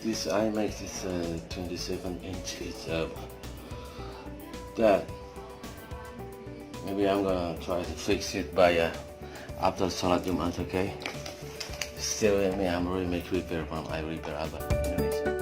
This iMac is 27 inches that maybe I'm gonna try to fix it by after Salat Jumat, okay? Stay with me, I'm Remake Repair from iRepair Indonesia.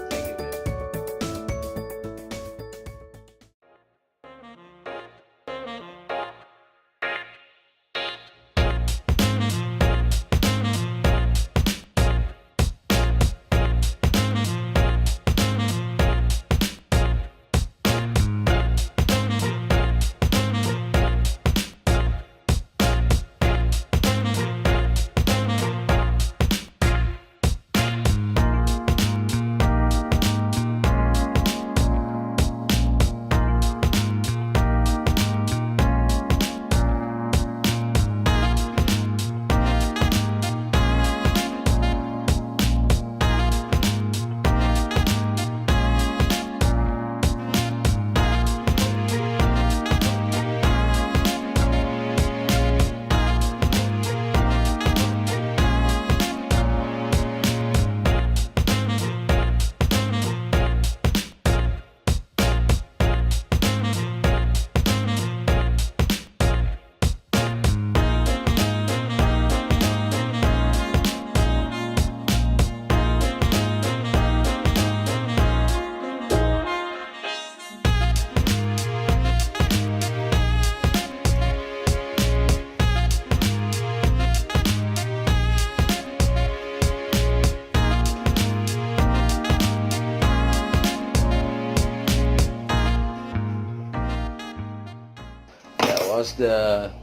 Was the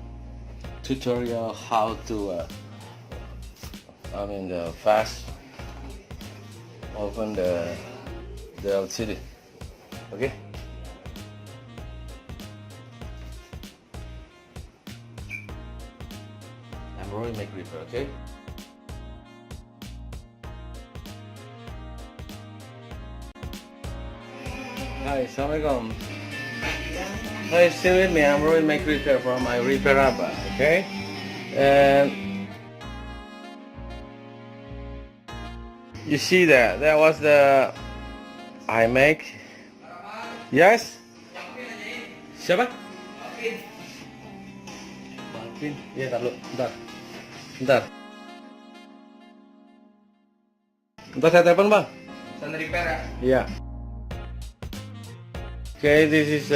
tutorial how to fast open the LCD. Okay, I'm Roy Make Repair. Okay, hi, assalamualaikum. Hi, stay with me. I'm Roy Make Repair from iRepair. Okay, and you see that was the iMac. Yes. Siapa? Balvin. Iya, bentar. Bentar saya telepon, Bang. Fan repair ya? Yeah. Okay, this is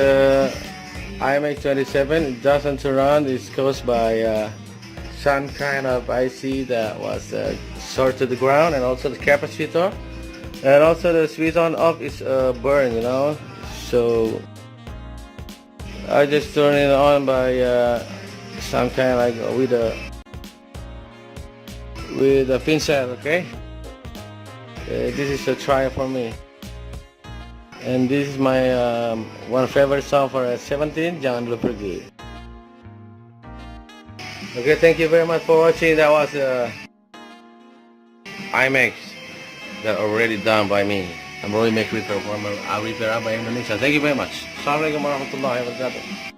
iMac 27. It doesn't turn on. It's caused by some kind of IC that was short to the ground, and also the capacitor, and also the switch on off is burned, you know. So I just turn it on by some kind of like with a pincet. Okay, this is a try for me. And this is my one favorite song for 17, Jangan Dulu Pergi. Okay, thank you very much for watching. That was iMac that already done by me. I'm Roy Make Repair from iRepair Indonesia. Thank you very much. Assalamualaikum warahmatullahi wabarakatuh.